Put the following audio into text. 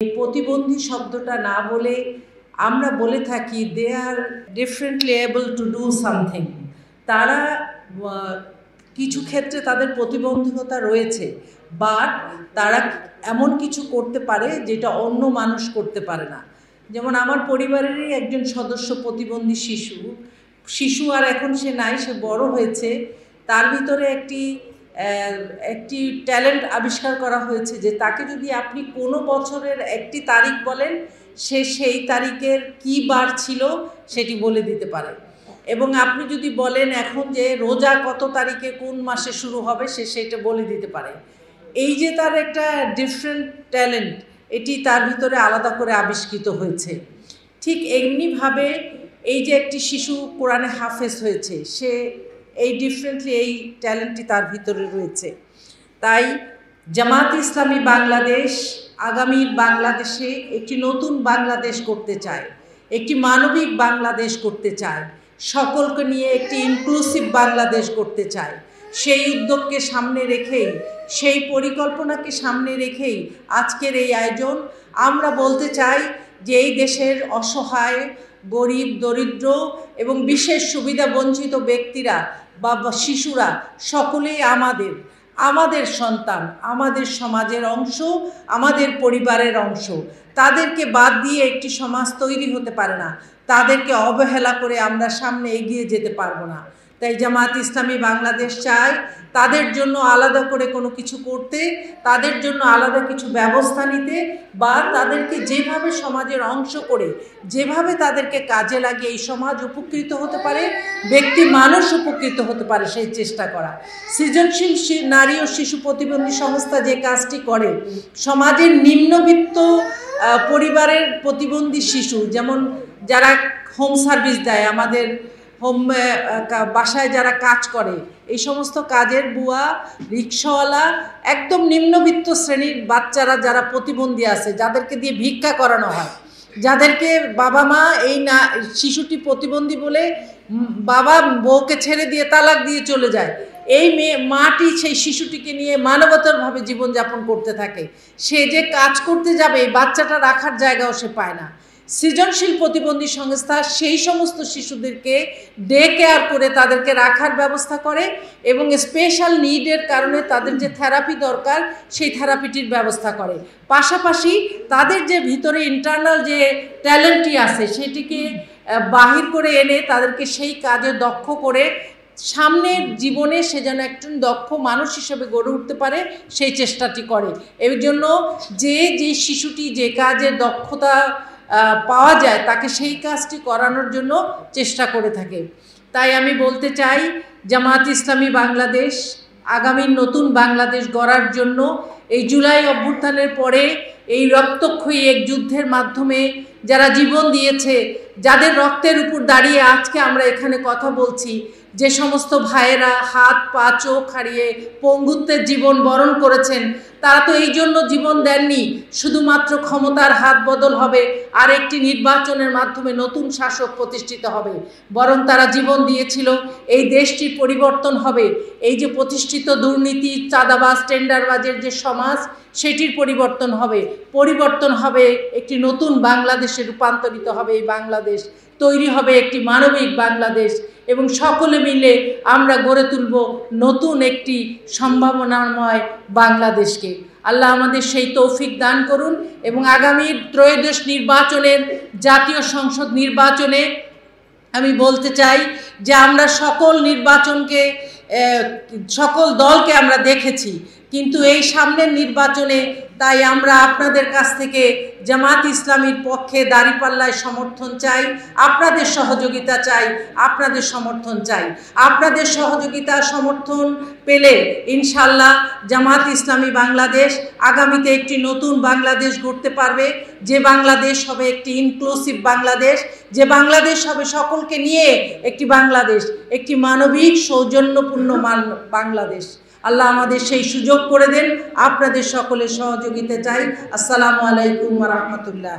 এই প্রতিবন্ধী শব্দটা না বলে আমরা বলে থাকি they are differently able to do something. তারা কিছু ক্ষেত্রে তাদের প্রতিবন্ধকতা রয়েছে, বাট তারা এমন কিছু করতে পারে যেটা অন্য মানুষ করতে পারে না। যেমন আমার পরিবারেরই একজন সদস্য প্রতিবন্ধী শিশু আর এখন সে নাই, সে বড় হয়েছে। তার ভিতরে একটি ট্যালেন্ট আবিষ্কার করা হয়েছে যে তাকে যদি আপনি কোনো বছরের একটি তারিখ বলেন, সে সেই তারিখের কী বার ছিল সেটি বলে দিতে পারে। এবং আপনি যদি বলেন এখন যে রোজা কত তারিখে কোন মাসে শুরু হবে, সে সেটা বলে দিতে পারে। এই যে তার একটা ডিফারেন্ট ট্যালেন্ট, এটি তার ভিতরে আলাদা করে আবিষ্কৃত হয়েছে। ঠিক এমনিভাবে এই যে একটি শিশু কোরআনে হাফেজ হয়েছে, সে এই ডিফারেন্টলি এই ট্যালেন্টটি তার ভিতরে রয়েছে। তাই জামাত ইসলামী বাংলাদেশ আগামীর বাংলাদেশে একটি নতুন বাংলাদেশ করতে চায়, একটি মানবিক বাংলাদেশ করতে চায়, সকলকে নিয়ে একটি ইনক্লুসিভ বাংলাদেশ করতে চায়। সেই উদ্যোগকে সামনে রেখেই, সেই পরিকল্পনাকে সামনে রেখেই আজকের এই আয়োজন। আমরা বলতে চাই যে এই দেশের অসহায়, গরিব, দরিদ্র এবং বিশেষ সুবিধা বঞ্চিত ব্যক্তিরা বা শিশুরা সকলেই আমাদের সন্তান, আমাদের সমাজের অংশ, আমাদের পরিবারের অংশ। তাদেরকে বাদ দিয়ে একটি সমাজ তৈরি হতে পারে না। তাদেরকে অবহেলা করে আমরা সামনে এগিয়ে যেতে পারবো না। তাই জামাত ইসলামী বাংলাদেশ চায় তাদের জন্য আলাদা করে কোনো কিছু করতে, তাদের জন্য আলাদা কিছু ব্যবস্থা নিতে, বা তাদেরকে যেভাবে সমাজের অংশ করে, যেভাবে তাদেরকে কাজে লাগিয়ে এই সমাজ উপকৃত হতে পারে, ব্যক্তি মানুষ উপকৃত হতে পারে, সেই চেষ্টা করা। সৃজনশীল নারী ও শিশু প্রতিবন্ধী সংস্থা যে কাজটি করে, সমাজের নিম্নবিত্ত পরিবারের প্রতিবন্ধী শিশু, যেমন যারা হোম সার্ভিস দেয়, আমাদের বাসায় যারা কাজ করে, এই সমস্ত কাজের বুয়া, রিক্সাওয়ালা, একদম নিম্নবিত্ত শ্রেণীর বাচ্চারা যারা প্রতিবন্ধী আছে, যাদেরকে দিয়ে ভিক্ষা করানো হয়, যাদেরকে বাবা মা শিশুটি প্রতিবন্ধী বলে বাবা বউকে ছেড়ে দিয়ে তালাক দিয়ে চলে যায়, এই মাটি সেই শিশুটিকে নিয়ে মানবতারভাবে জীবনযাপন করতে থাকে। সে যে কাজ করতে যাবে, এই বাচ্চাটা রাখার জায়গাও সে পায় না। সৃজনশীল প্রতিবন্ধী সংস্থা সেই সমস্ত শিশুদেরকে ডে কেয়ার করে তাদেরকে রাখার ব্যবস্থা করে এবং স্পেশাল নিডের কারণে তাদের যে থেরাপি দরকার, সেই থেরাপিটির ব্যবস্থা করে। পাশাপাশি তাদের যে ভিতরে ইন্টারনাল যে ট্যালেন্টটি আছে, সেটিকে বাহির করে এনে তাদেরকে সেই কাজে দক্ষ করে সামনের জীবনে সে যেন একজন দক্ষ মানুষ হিসেবে গড়ে উঠতে পারে, সেই চেষ্টাটি করে। এই জন্য যে শিশুটি যে কাজে দক্ষতা পাওয়া যায়, তাকে সেই কাজটি করানোর জন্য চেষ্টা করে থাকে। তাই আমি বলতে চাই, জামাত ইসলামী বাংলাদেশ আগামী নতুন বাংলাদেশ গড়ার জন্য এই জুলাই অভ্যুত্থানের পরে এই রক্তক্ষয়ী এক যুদ্ধের মাধ্যমে যারা জীবন দিয়েছে, যাদের রক্তের উপর দাঁড়িয়ে আজকে আমরা এখানে কথা বলছি, যে সমস্ত ভাইয়েরা হাত পা চোখ হারিয়ে পঙ্গুত্বের জীবন বরণ করেছেন, তারা তো এই জন্য জীবন দেননি শুধুমাত্র ক্ষমতার হাত বদল হবে আর একটি নির্বাচনের মাধ্যমে নতুন শাসক প্রতিষ্ঠিত হবে, বরং তারা জীবন দিয়েছিল এই দেশটির পরিবর্তন হবে। এই যে প্রতিষ্ঠিত দুর্নীতি, চাঁদাবাজ, টেন্ডারবাজের যে সমাজ, সেটির পরিবর্তন হবে একটি নতুন বাংলাদেশে রূপান্তরিত হবে। এই বাংলাদেশ তৈরি হবে একটি মানবিক বাংলাদেশ এবং সকলে মিলে আমরা গড়ে তুলব নতুন একটি সম্ভাবনাময় বাংলাদেশকে। আল্লাহ আমাদের সেই তৌফিক দান করুন এবং আগামী ত্রয়োদশ নির্বাচনের, জাতীয় সংসদ নির্বাচনে আমি বলতে চাই যে আমরা সকল দলকে আমরা দেখেছি, কিন্তু এই সামনের নির্বাচনে তাই আমরা আপনাদের কাছ থেকে জামাত ইসলামীর পক্ষে দাঁড়িপাল্লায় সমর্থন চাই, আপনাদের সহযোগিতা চাই, আপনাদের সমর্থন চাই। আপনাদের সহযোগিতা সমর্থন পেলে ইনশাল্লাহ জামাত ইসলামী বাংলাদেশ আগামীতে একটি নতুন বাংলাদেশ গড়তে পারবে, যে বাংলাদেশ হবে একটি ইনক্লুসিভ বাংলাদেশ, যে বাংলাদেশ হবে সকলকে নিয়ে একটি বাংলাদেশ, একটি মানবিক সৌজন্যপূর্ণ বাংলাদেশ। আল্লাহ আমাদের সেই সুযোগ করে দেন। আপনাদের সকলের সহযোগিতা চাই। আসসালামু আলাইকুম ওয়া রাহমাতুল্লাহ।